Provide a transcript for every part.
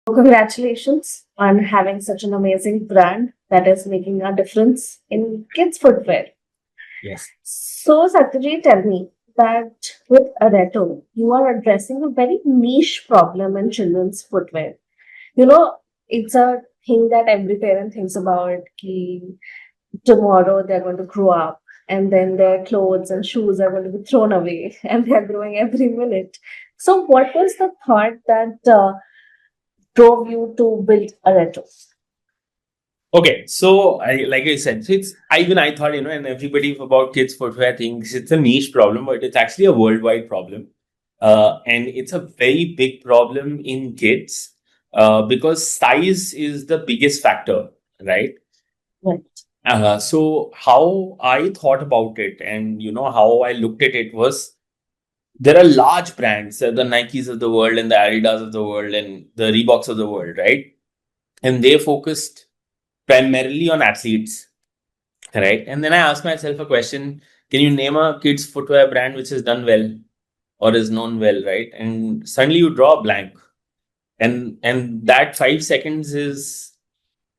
Congratulations on having such an amazing brand that is making a difference in kids' footwear. Yes. So, Satyajit, tell me that with Aretto, you are addressing a very niche problem in children's footwear. You know, it's a thing that every parent thinks about. Ki tomorrow they're going to grow up, and then their clothes and shoes are going to be thrown away, and they're growing every minute. So, what was the thought that drove you to build Aretto? Okay, so like I said, so I thought, and everybody about kids footwear thinks it's a niche problem, but it's actually a worldwide problem. And it's a very big problem in kids because size is the biggest factor, right? Right. So how I thought about it and how I looked at it was there are large brands, the Nikes of the world and the Adidas of the world and the Reeboks of the world, right? And they focused primarily on athletes, right? And then I asked myself a question: can you name a kids footwear brand which has done well or is known well, right? And suddenly you draw a blank, and that 5 seconds is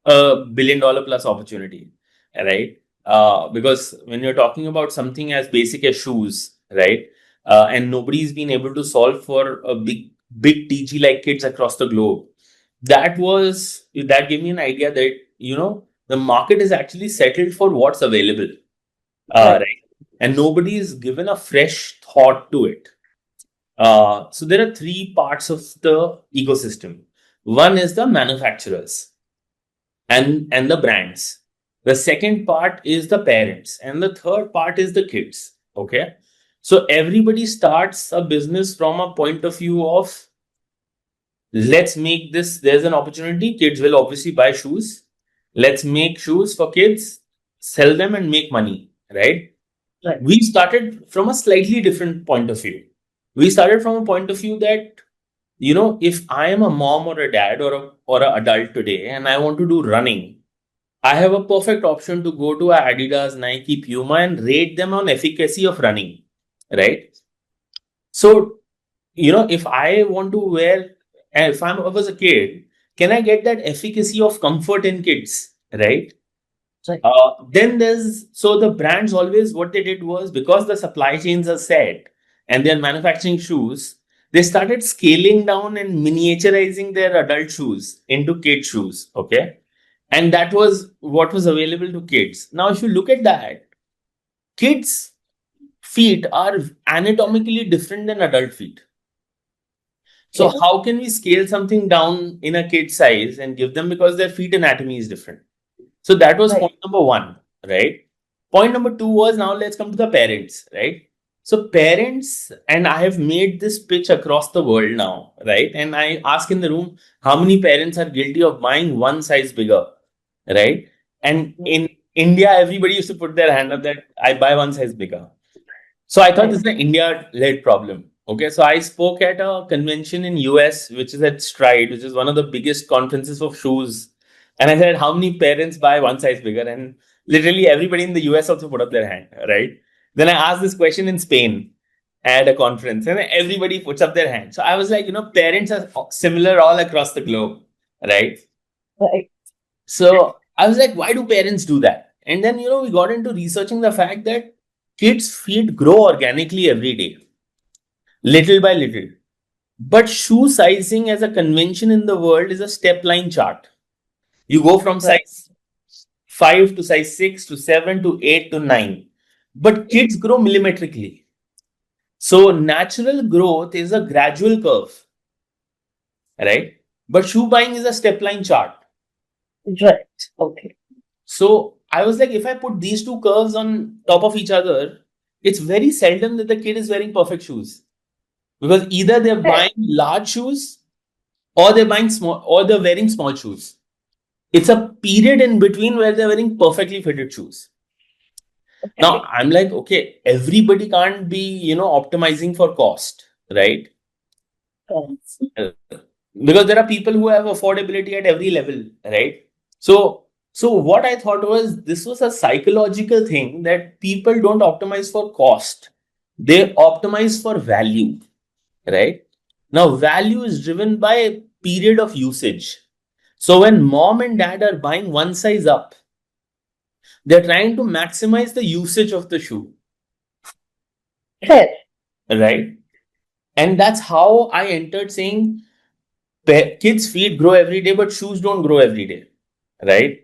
a $1 billion plus opportunity, right? Because when you're talking about something as basic as shoes, right? And nobody's been able to solve for a big TG like kids across the globe. That gave me an idea that the market is actually settled for what's available, Right. right? And nobody is given a fresh thought to it. So there are three parts of the ecosystem. One is the manufacturers and the brands. The second part is the parents, and the third part is the kids. Okay, so everybody starts a business from a point of view of let's make this. There's an opportunity. Kids will obviously buy shoes. Let's make shoes for kids, sell them, and make money. Right? Right. We started from a slightly different point of view. We started from a point of view that if I am a mom or a dad or an adult today and I want to do running, I have a perfect option to go to a Adidas, Nike, Puma and rate them on efficacy of running, right? So, if I want to wear, and if I was a kid, can I get that efficacy of comfort in kids, right? Right. Then so the brands always, what they did was because the supply chains are set and they're manufacturing shoes, they started scaling down and miniaturizing their adult shoes into kid shoes. Okay. And that was what was available to kids. Now, if you look at that, kids' feet are anatomically different than adult feet. So, Okay. how can we scale something down in a kid size and give them because their feet anatomy is different? So, that was Right. point number one, right? Point number two was now let's come to the parents, right? So, parents, and I have made this pitch across the world now, right? And I ask in the room how many parents are guilty of buying one size bigger, right? And in India, everybody used to put their hand up that I buy one size bigger. So I thought Right. this is an India-led problem. Okay, so I spoke at a convention in US, which is at Stride, which is one of the biggest conferences of shoes. And I said, how many parents buy one size bigger? And literally everybody in the US also put up their hand, right? Then I asked this question in Spain at a conference, and everybody puts up their hand. So I was like, parents are similar all across the globe, right? Right. So I was like, why do parents do that? And then, we got into researching the fact that kids' feet grow organically every day, little by little. But shoe sizing as a convention in the world is a step line chart. You go from Right. size 5 to size 6 to 7 to 8 to 9. But kids grow millimetrically. So natural growth is a gradual curve, right? But shoe buying is a step line chart. Right. Okay. So I was like, if I put these two curves on top of each other, it's very seldom that the kid is wearing perfect shoes because either they're Right. buying large shoes or they're buying small or they're wearing small shoes. It's a period in between where they're wearing perfectly fitted shoes. Now Okay. I'm like, okay, everybody can't be, optimizing for cost, right? Yes. Uh, Because there are people who have affordability at every level, right? So what I thought was this was a psychological thing that people don't optimize for cost. They optimize for value, right? Now value is driven by period of usage. So when mom and dad are buying one size up, they're trying to maximize the usage of the shoe, Fair. right? And that's how I entered saying kids' feet grow every day, but shoes don't grow every day, right?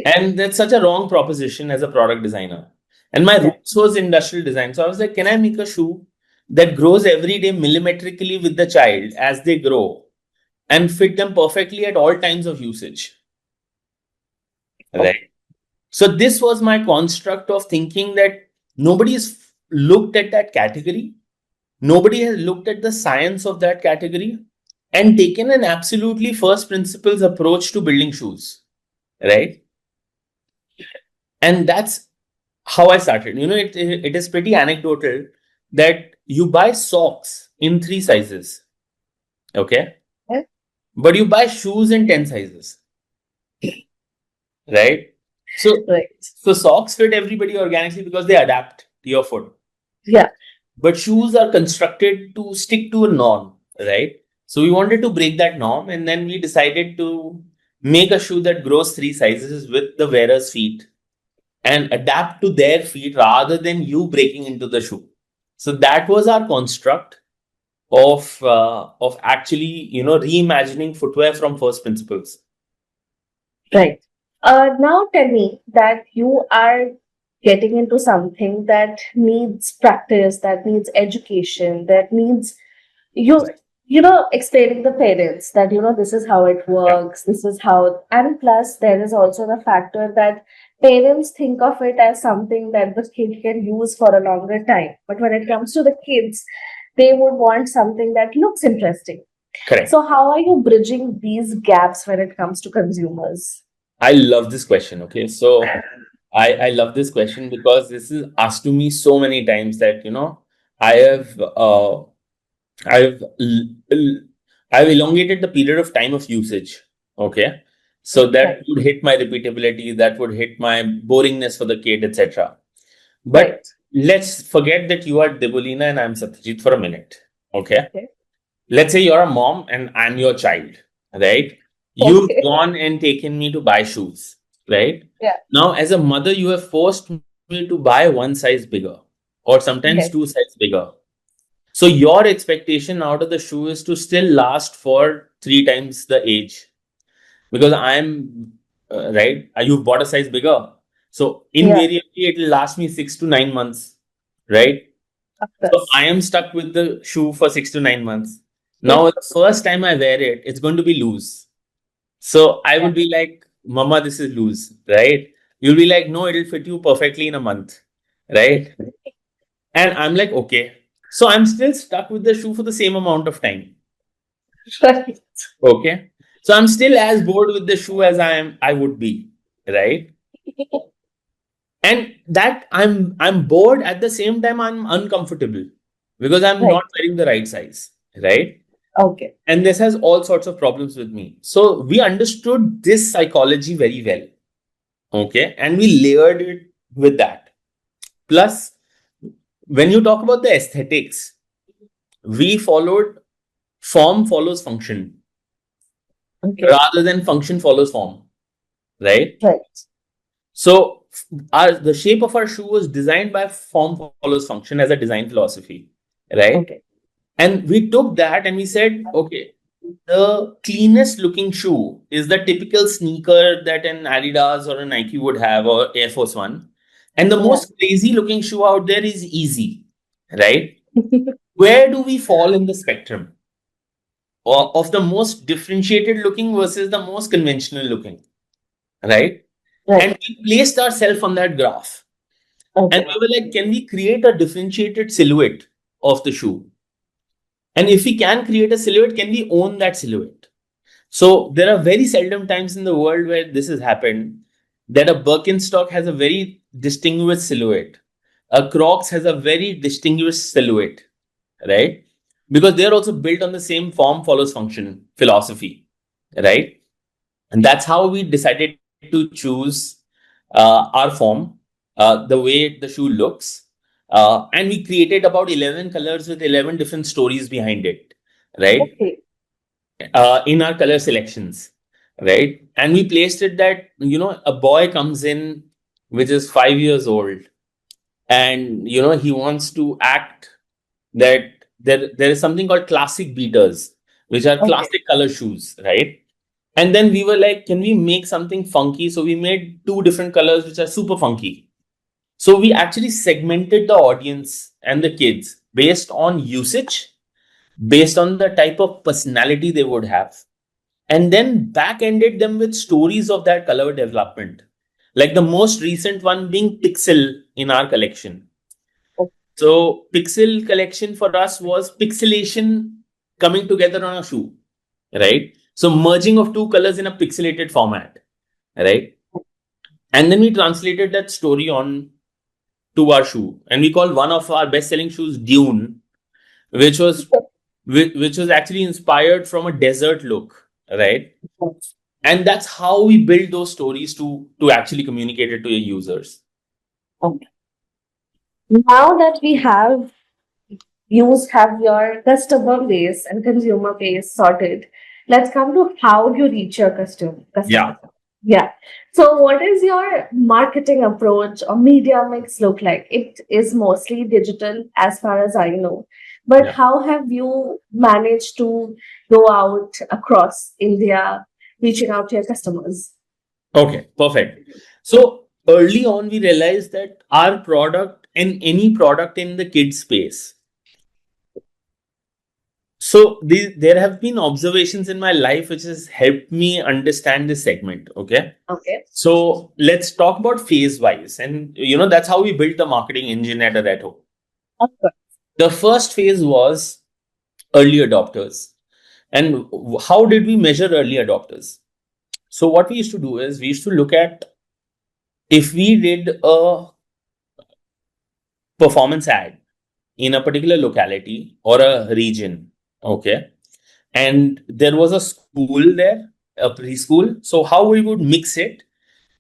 And that's such a wrong proposition as a product designer. And my Yeah. roots was industrial design. So I was like, can I make a shoe that grows every day millimetrically with the child as they grow and fit them perfectly at all times of usage, right? Okay. So this was my construct of thinking that nobody's looked at that category. Nobody has looked at the science of that category and taken an absolutely first principles approach to building shoes, right? And that's how I started. It is pretty anecdotal that you buy socks in 3 sizes, okay? Yeah. But you buy shoes in 10 sizes, right? So, Right. so socks fit everybody organically because they adapt to your foot. Yeah. But shoes are constructed to stick to a norm, right? So we wanted to break that norm, and then we decided to make a shoe that grows 3 sizes with the wearer's feet and adapt to their feet rather than you breaking into the shoe. So that was our construct of actually reimagining footwear from first principles. Right. Now tell me that you are getting into something that needs practice, that needs education, that needs you explaining the parents that this is how it Yeah, works, this is how, and plus there is also the factor that parents think of it as something that the kid can use for a longer time, but when it comes to the kids, they would want something that looks interesting. correct. So how are you bridging these gaps when it comes to consumers? I love this question. Okay, so I love this question because this is asked to me so many times that I have I've l- l- I've elongated the period of time of usage. Okay. So that Right. would hit my repeatability, that would hit my boringness for the kid, etc. But Right. let's forget that you are Debolina and I'm Satyajit for a minute. Okay. Okay. Let's say you're a mom and I'm your child, right? You've Okay. gone and taken me to buy shoes, right? Yeah. Now, as a mother, you have forced me to buy one size bigger or sometimes Yes. two size bigger. So your expectation out of the shoe is to still last for 3 times the age because I'm right. You've bought a size bigger, so Yeah. invariably it will last me 6 to 9 months, right? Of So course. I am stuck with the shoe for 6 to 9 months. Now the first time I wear it, it's going to be loose. So I Yeah. would be like, "Mama, this is loose," right? You'll be like, "No, it'll fit you perfectly in a month," right? And I'm like, okay. So I'm still stuck with the shoe for the same amount of time. Right. Okay. So I'm still as bored with the shoe as I would be. Right. And that I'm bored at the same time I'm uncomfortable because I'm Right. not wearing the right size. Right. Okay. And this has all sorts of problems with me. So we understood this psychology very well. Okay. And we layered it with that. Plus, when you talk about the aesthetics, we followed form follows function Okay. rather than function follows form, right? Right. So the shape of our shoe was designed by form follows function as a design philosophy, right? Okay. And we took that and we said, okay, the cleanest looking shoe is the typical sneaker that an Adidas or a Nike would have or Air Force One. And the Yeah. most crazy looking shoe out there is easy, right? Where do we fall in the spectrum of the most differentiated looking versus the most conventional looking, right? And Right. we placed ourselves on that graph. And Okay. we were like, can we create a differentiated silhouette of the shoe? And if we can create a silhouette, can we own that silhouette? So there are very seldom times in the world where this has happened that a Birkenstock has a very distinguished silhouette. A Crocs has a very distinguished silhouette, right? Because they're also built on the same form follows function philosophy, right? And that's how we decided to choose our form, the way the shoe looks. And we created about 11 colors with 11 different stories behind it, right? Okay. in our color selections, right? And we placed it that, a boy comes in, which is 5 years old, and, he wants to act that there is something called classic beaters, which are Okay. classic color shoes, right? And then we were like, can we make something funky? So we made two different colors, which are super funky. So we actually segmented the audience and the kids based on usage, based on the type of personality they would have, and then back ended them with stories of that color development. Like the most recent one being Pixel in our collection. So, Pixel collection for us was pixelation coming together on a shoe, right? So, merging of two colors in a pixelated format, right? And then we translated that story on to our shoe, and we called one of our best-selling shoes Dune, which was which was actually inspired from a desert look, right? And that's how we build those stories to actually communicate it to your users. Okay. Now that we have your customer base and consumer base sorted, let's come to how you reach your Yeah, customer. Yeah. So what is your marketing approach or media mix look like? It is mostly digital as far as I know. But yeah. how have you managed to go out across India, reaching out to your customers? Okay, perfect. So early on, we realized that our product and any product in the kids space. So there have been observations in my life which has helped me understand this segment. Okay. Okay. So let's talk about phase wise. And that's how we built the marketing engine at Aretto. Of course. The first phase was early adopters. And how did we measure early adopters? So what we used to do is we used to look at if we did a performance ad in a particular locality or a region. Okay. And there was a school there, a preschool. So, how we would mix it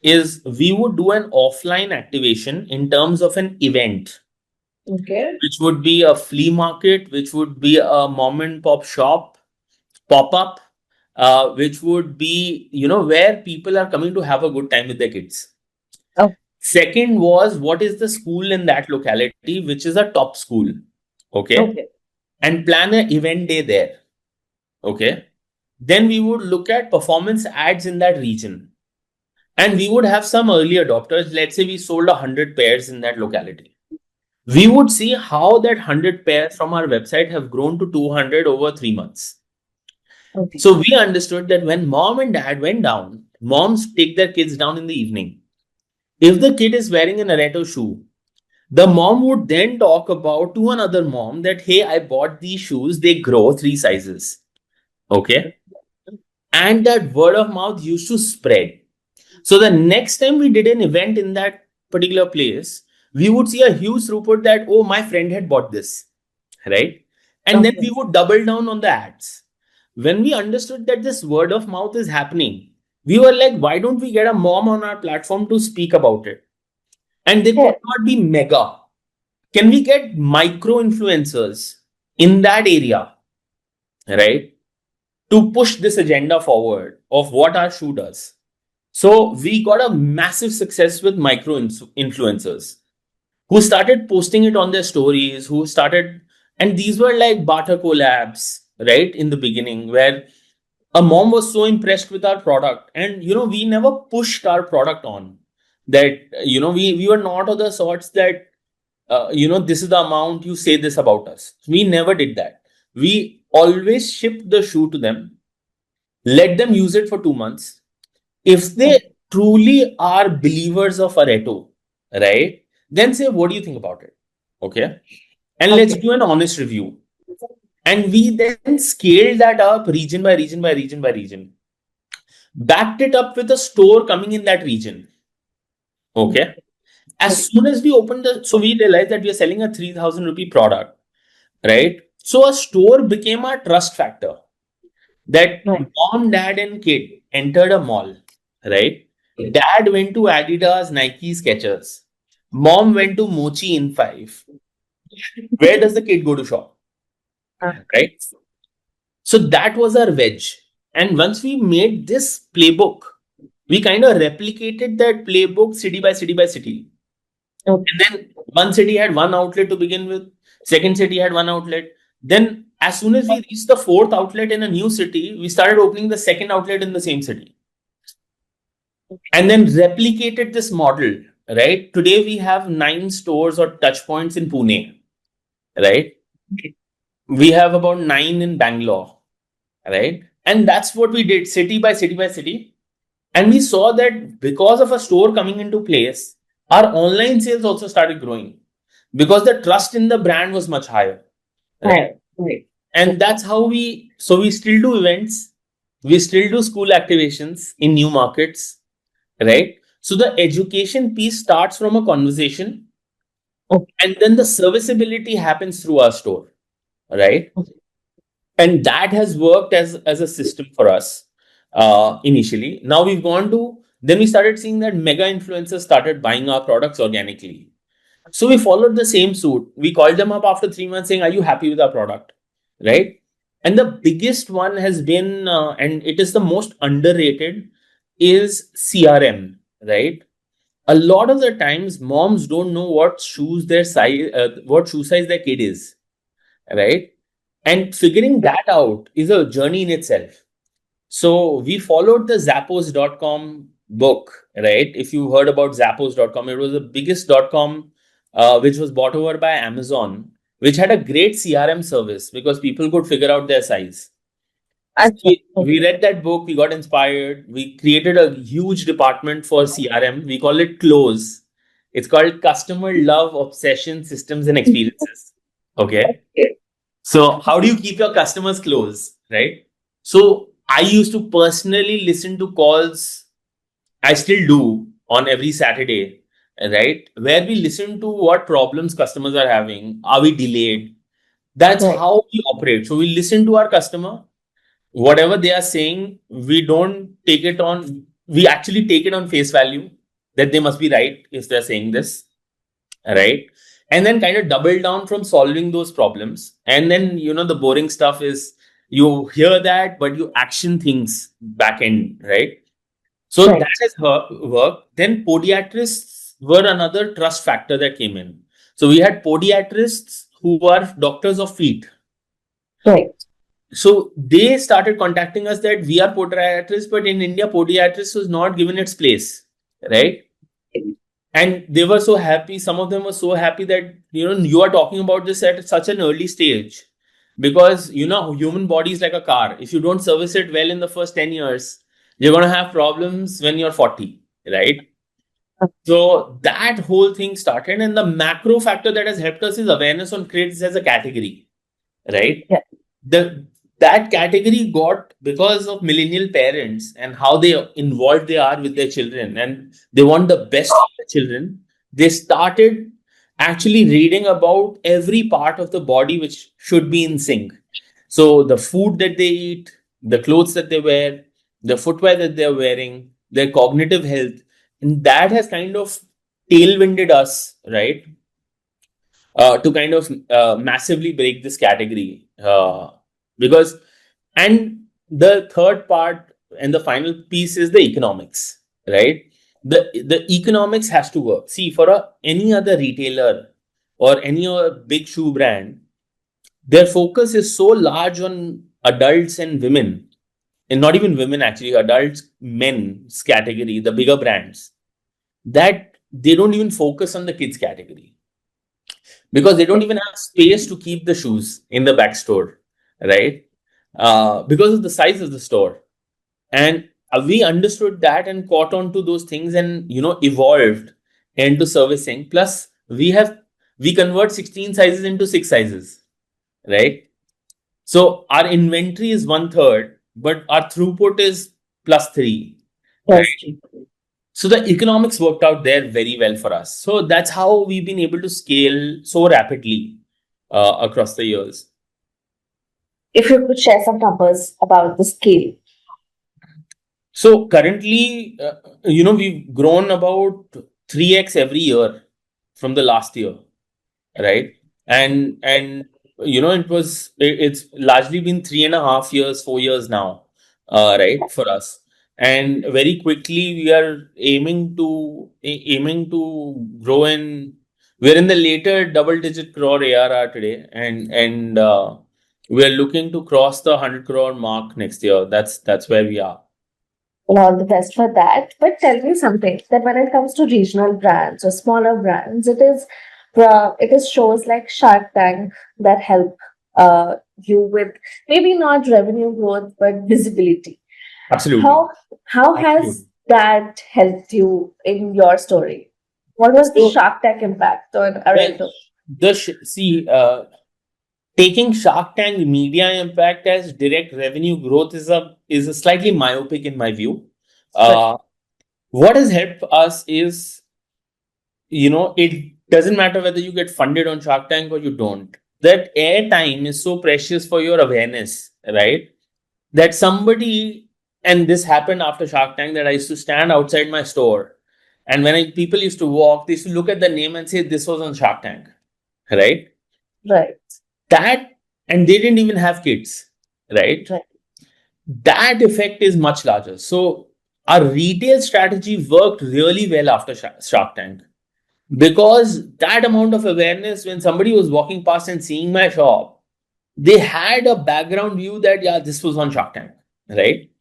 is we would do an offline activation in terms of an event, Okay. which would be a flea market, which would be a mom and pop shop, pop up, which would be, where people are coming to have a good time with their kids. Oh, Second was what is the school in that locality, which is a top school. Okay. okay. And plan an event day there. Okay. Then we would look at performance ads in that region. And we would have some early adopters. Let's say we sold 100 pairs in that locality. We would see how that 100 pairs from our website have grown to 200 over 3 months. Okay. So we understood that when mom and dad went down, moms take their kids down in the evening. If the kid is wearing an Aretto shoe, the mom would then talk about to another mom that, hey, I bought these shoes, they grow 3 sizes. Okay. And that word of mouth used to spread. So the next time we did an event in that particular place, we would see a huge throughput that, oh, my friend had bought this, right? And then Okay. we would double down on the ads. When we understood that this word of mouth is happening, we were like, why don't we get a mom on our platform to speak about it? And they could Okay. not be mega. Can we get micro influencers in that area, right? To push this agenda forward of what our shoe does. So we got a massive success with micro influencers who started posting it on their stories, who started, and these were like barter collabs, right? In the beginning, where a mom was so impressed with our product, and we never pushed our product on that, we were not of the sorts that, this is the amount you say this about us. We never did that. We always shipped the shoe to them, let them use it for 2 months. If they truly are believers of Aretto, right, then say, what do you think about it? Okay. And let's Okay. do an honest review. And we then scaled that up region by region by region by region, backed it up with a store coming in that region. Okay. As soon as we opened so we realized that we are selling a 3,000 rupee product, right? So a store became our trust factor that Right. mom, dad, and kid entered a mall, right? Dad went to Adidas, Nike, Skechers. Mom went to Mochi in 5. Where does the kid go to shop, Uh, right? So that was our wedge. And once we made this playbook, we kind of replicated that playbook city by city by city. Okay. And then one city had one outlet to begin with, second city had one outlet. Then, as soon as we reached the fourth outlet in a new city, we started opening the second outlet in the same city and then replicated this model. Right. Today, we have 9 stores or touch points in Pune. Right. We have about 9 in Bangalore. Right. And that's what we did city by city by city. And we saw that because of a store coming into place, our online sales also started growing because the trust in the brand was much higher. Right. Right. And that's how we still do events, we still do school activations in new markets, right? So the education piece starts from a conversation, Okay. and then the serviceability happens through our store, right? Okay. And that has worked as a system for us initially. Now we've gone to, then we started seeing that mega influencers started buying our products organically. So we followed the same suit. We called them up after 3 months saying, "Are you happy with our product?" Right? And the biggest one has been, and it is the most underrated, is CRM. Right? A lot of the times, moms don't know what shoes their size, what shoe size their kid is. Right? And figuring that out is a journey in itself. So we followed the Zappos.com book, right? If you heard about Zappos.com, it was the biggest .com, which was bought over by Amazon, which had a great CRM service because people could figure out their size. So we read that book, we got inspired, we created a huge department for CRM. We call it CLOSE. It's called Customer Love, Obsession, Systems and Experiences. Okay. So how do you keep your customers close, right? So I used to personally listen to calls. I still do on every Saturday, right? Where we listen to what problems customers are having. Are we delayed? That's Right. how we operate. So we listen to our customer. Whatever they are saying, we don't take it on. We actually take it on face value that they must be right if they're saying this, right? And then kind of double down from solving those problems. And then, the boring stuff is you hear that, but you action things back end, right? So Right. that has worked. Then podiatrists were another trust factor that came in. So we had podiatrists who are doctors of feet. Right. So they started contacting us that we are podiatrists, but in India, podiatrist was not given its place, right? And they were so happy. Some of them were so happy that you are talking about this at such an early stage, because human body is like a car. If you don't service it well in the first 10 years, you're going to have problems when you're 40, right? So that whole thing started, and the macro factor that has helped us is awareness on crates as a category, right? Yeah. the that category got because of millennial parents and how they involved they are with their children, and they want the best for their children. They started actually reading about every part of the body which should be in sync. So the food that they eat, the clothes that they wear, the footwear that they're wearing, their cognitive health, and that has kind of tailwinded us, right? To kind of massively break this category, because and the third part and the final piece is the economics, right? The economics has to work. See, for any other retailer or any other big shoe brand, their focus is so large on adults and women, and not even women, actually adults, men's category, the bigger brands, that they don't even focus on the kids category because they don't even have space to keep the shoes in the back store, right? Because of the size of the store. And we understood that and caught on to those things, and evolved into servicing. Plus, we convert 16 sizes into 6 sizes, right? So our inventory is 1/3, but our throughput is +3, right? Yes. So the economics worked out there very well for us. So that's how we've been able to scale so rapidly across the years. If you could share some numbers about the scale. So currently, we've grown about 3x every year from the last year, right? And it's largely been 3.5 years, 4 years now, right, for us. And very quickly we are aiming to grow in. We're in the later double-digit crore ARR today, and we're looking to cross the 100 crore mark next year. That's where we are. And all the best for that. But tell me something that when it comes to regional brands or smaller brands, it is shows like Shark Tank that help you with maybe not revenue growth but visibility. Absolutely. How how has Absolutely. that helped you in your story? What was the So, Shark Tank impact on well, Aretto? see, taking Shark Tank media impact as direct revenue growth is a slightly myopic in my view. Right, Uh, what has helped us is, it doesn't matter whether you get funded on Shark Tank or you don't. That airtime is so precious for your awareness, right? That somebody, and this happened after Shark Tank, that I used to stand outside my store, and when people used to walk, they used to look at the name and say, "This was on Shark Tank," right? right, That, and they didn't even have kids, right? right, That effect is much larger. So our retail strategy worked really well after Shark Tank, because that amount of awareness, when somebody was walking past and seeing my shop, they had a background view that, yeah, this was on Shark Tank, right?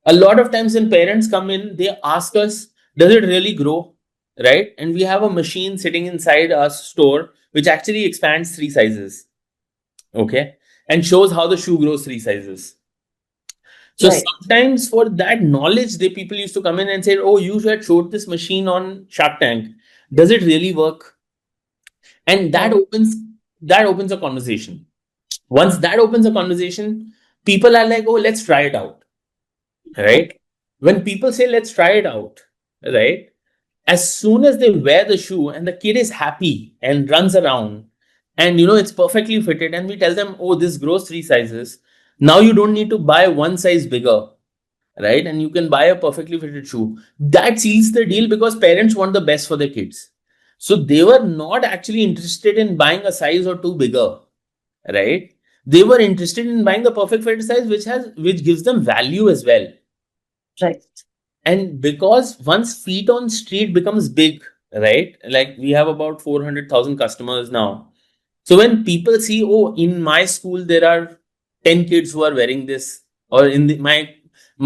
A lot of times when parents come in, they ask us, does it really grow, right? And we have a machine sitting inside our store which actually expands 3 sizes, okay, and shows how the shoe grows 3 sizes. So right, sometimes for that knowledge, the people used to come in and say, "Oh, you had showed this machine on Shark Tank. Does it really work?" And right, that opens a conversation. Once that opens a conversation, people are like, "Oh, let's try it out." Right? okay, When people say, "Let's try it out," right? As soon as they wear the shoe and the kid is happy and runs around, and it's perfectly fitted, and we tell them, "Oh, this grows 3 sizes. Now you don't need to buy one size bigger," right? And you can buy a perfectly fitted shoe. That seals the deal, because parents want the best for their kids. So they were not actually interested in buying a size or two bigger, right? They were interested in buying the perfect fitted size, which gives them value as well. right, And because once feet on street becomes big, right? Like we have about 400,000 customers now. So when people see, "Oh, in my school there are 10 kids who are wearing this," or in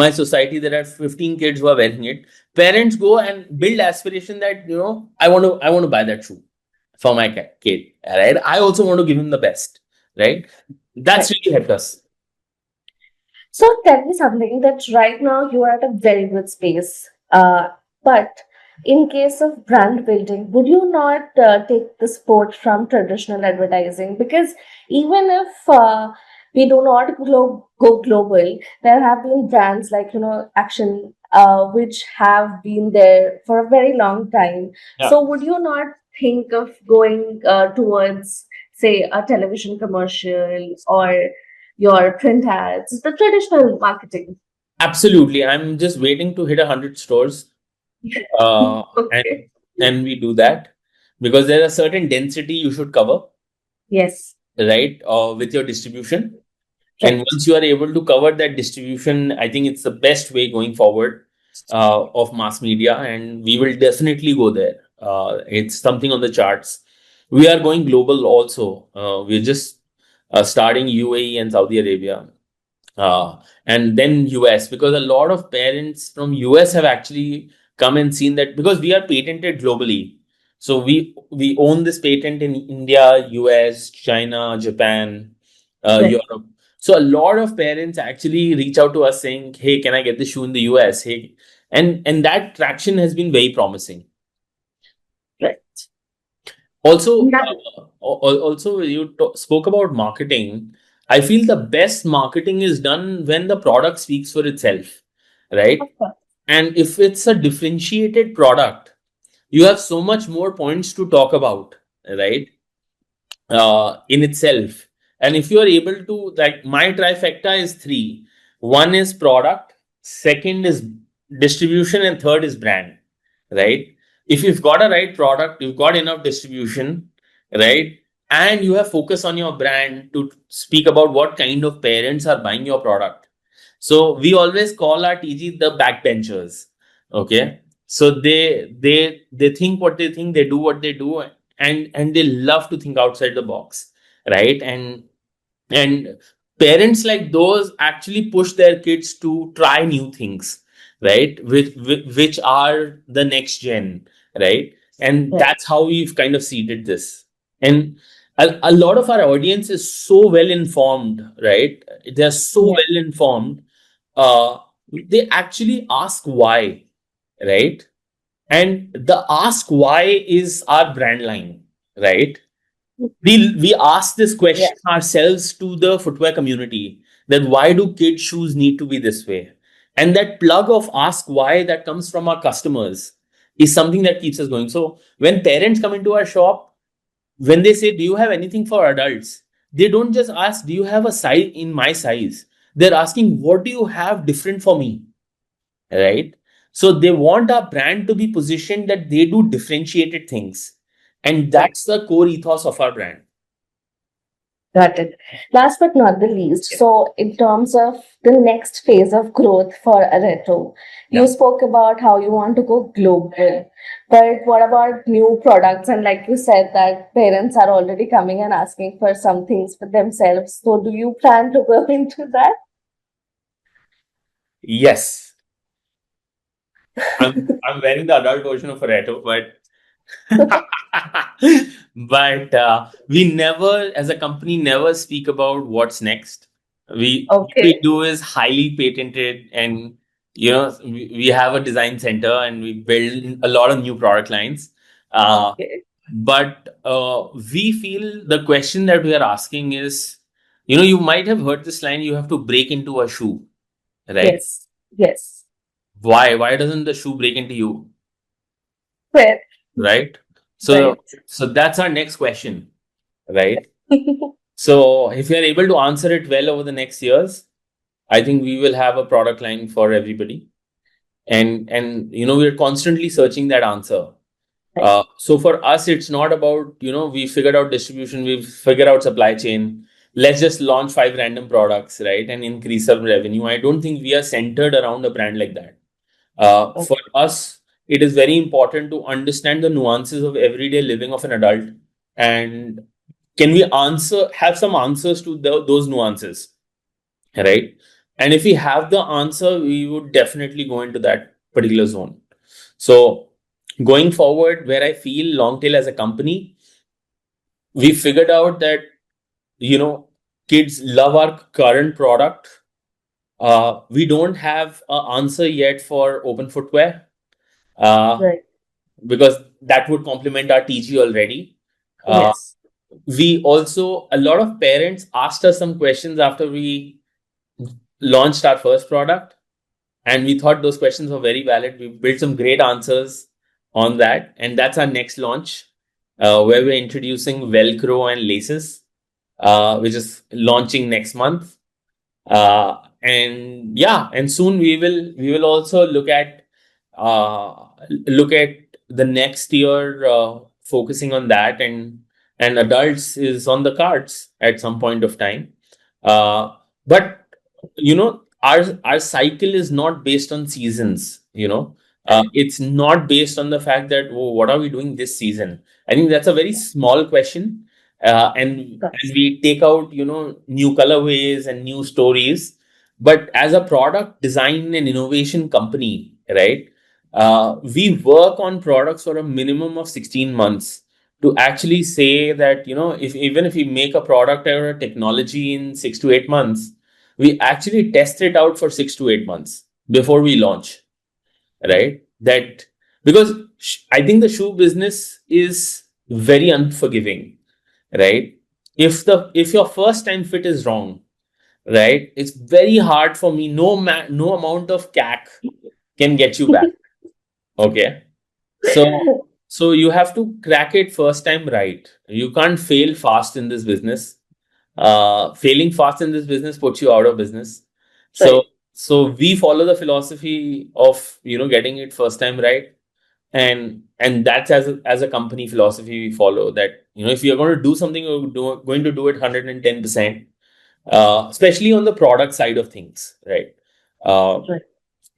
my society there are 15 kids who are wearing it, parents go and build aspiration that, I want to buy that shoe for my kid, right? I also want to give him the best, right? That's right. really helped us. So tell me something that right now you are at a very good space. But in case of brand building, would you not take the sport from traditional advertising? Because even if we do not go global, there have been brands like Action, which have been there for a very long time. Yeah. So would you not think of going towards, say, a television commercial or your print ads, the traditional marketing? Absolutely. I'm just waiting to hit 100 stores, uh, and Okay. and we do that because there's a certain density you should cover, Yes. right, with your distribution. And Right. once you are able to cover that distribution, I think it's the best way going forward, of mass media, and we will definitely go there. It's something on the charts. We are going global also. We're just starting UAE and Saudi Arabia, and then US, because a lot of parents from US have actually come and seen that, because we are patented globally. So we own this patent in India, US, China, Japan, Right. Europe. So a lot of parents actually reach out to us saying, "Hey, can I get the shoe in the US?" Hey, and that traction has been very promising. Right. Also, That, also you spoke about marketing. I feel the best marketing is done when the product speaks for itself, of right? course. And if it's a differentiated product, you have so much more points to talk about, right? In itself. And if you are able to, like, my trifecta is three. One is product, second is distribution, and third is brand, right? If you've got a right product, you've got enough distribution, right? and you have focus on your brand to speak about what kind of parents are buying your product. So we always call our TG the backbenchers. Okay. So they think what they think, they do what they do, and they love to think outside the box, right? And parents like those actually push their kids to try new things, right? Which are the next gen, right? And Right. that's how we've kind of seeded this. And a lot of our audience is so well informed, right? They're so Yeah. well informed. uh they actually ask why, right? And the ask why is our brand line, right? We ask this Yeah. question ourselves to the footwear community, that why do kid shoes need to be this way? And that plug of ask why that comes from our customers is something that keeps us going. So when parents come into our shop, when they say, do you have anything for adults, they don't just ask, do you have a size in my size? They're asking, what do you have different for me, right? So they want our brand to be positioned that they do differentiated things, and Right. that's the core ethos of our brand. Got it. Last but not the least, Yeah. so in terms of the next phase of growth for Aretto, you Yeah. spoke about how you want to go global. But what about new products? And like you said, that parents are already coming and asking for some things for themselves. So do you plan to go into that? Yes, I'm wearing the adult version of Aretto, but but we never, as a company, never speak about what's next. What we Okay. do is highly patented, and we have a design center and we build a lot of new product lines. Uh, Okay. but we feel the question that we are asking is, you might have heard this line: you have to break into a shoe, right? Yes. Yes. Why doesn't the shoe break into you, Fair. right? So Right. so that's our next question, right? So if we are able to answer it well over the next years, I think we will have a product line for everybody. And we're constantly searching that answer. Right. So for us, it's not about, we figured out distribution, we've figured out supply chain. Let's just launch five random products, right, and increase our revenue. I don't think we are centered around a brand like that. For Okay. us, it is very important to understand the nuances of everyday living of an adult, and can we have some answers to those nuances, right? And if we have the answer, we would definitely go into that particular zone. So going forward, where I feel Longtail as a company, we figured out that you know kids love our current product. We don't have an answer yet for open footwear. Uh, Right. because that would complement our TG already. Uh, Yes. we also, a lot of parents asked us some questions after we launched our first product, and we thought those questions were very valid. We built some great answers on that, and that's our next launch, where we're introducing Velcro and laces, which is launching next month. And yeah, and soon we will also look at the next year, focusing on that, and adults is on the cards at some point of time. But our cycle is not based on seasons. It's not based on the fact that, oh, what are we doing this season? I think that's a very small question. And Yes. we take out new colorways and new stories, but as a product design and innovation company, right, we work on products for a minimum of 16 months to actually say that, if even if we make a product or a technology in 6 to 8 months, we actually test it out for 6 to 8 months before we launch, right? That because I think the shoe business is very unforgiving, right? If your first time fit is wrong, right, it's very hard for me. No amount of CAC can get you back. Okay, so you have to crack it first time right. You can't fail fast in this business. Failing fast in this business puts you out of business. So Right. so we follow the philosophy of getting it first time right. And that's as a company philosophy we follow, that if you're going to do something, going to do it 110%, especially on the product side of things, right? uh, Right.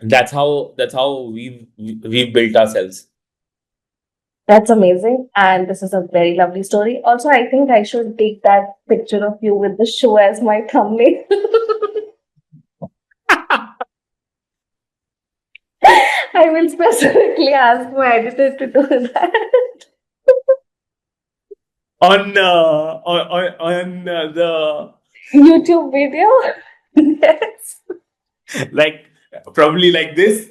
that's how we've built ourselves. That's amazing. And this is a very lovely story. Also, I think I should take that picture of you with the shoe as my thumbnail. I will specifically ask my editor to do that. On the YouTube video? Yes. like probably like this.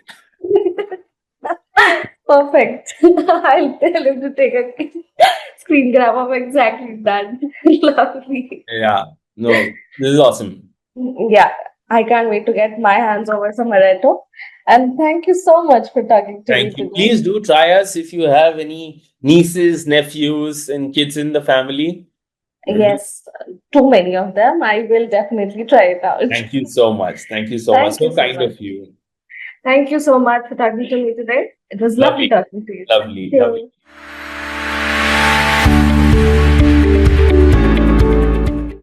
Perfect. I'll tell him to take a screen grab of exactly that. Lovely. Yeah, no, this is awesome. Yeah, I can't wait to get my hands over some Aretto. And thank you so much for talking to me Thank you. today. Please do try us if you have any nieces, nephews, and kids in the family. Yes, too many of them. I will definitely try it out. Thank you so much. Thank you so much. Thank you So so kind much. of you. Thank you so much for talking to me today. It was lovely Lovely, talking to you. lovely, Thank lovely. you.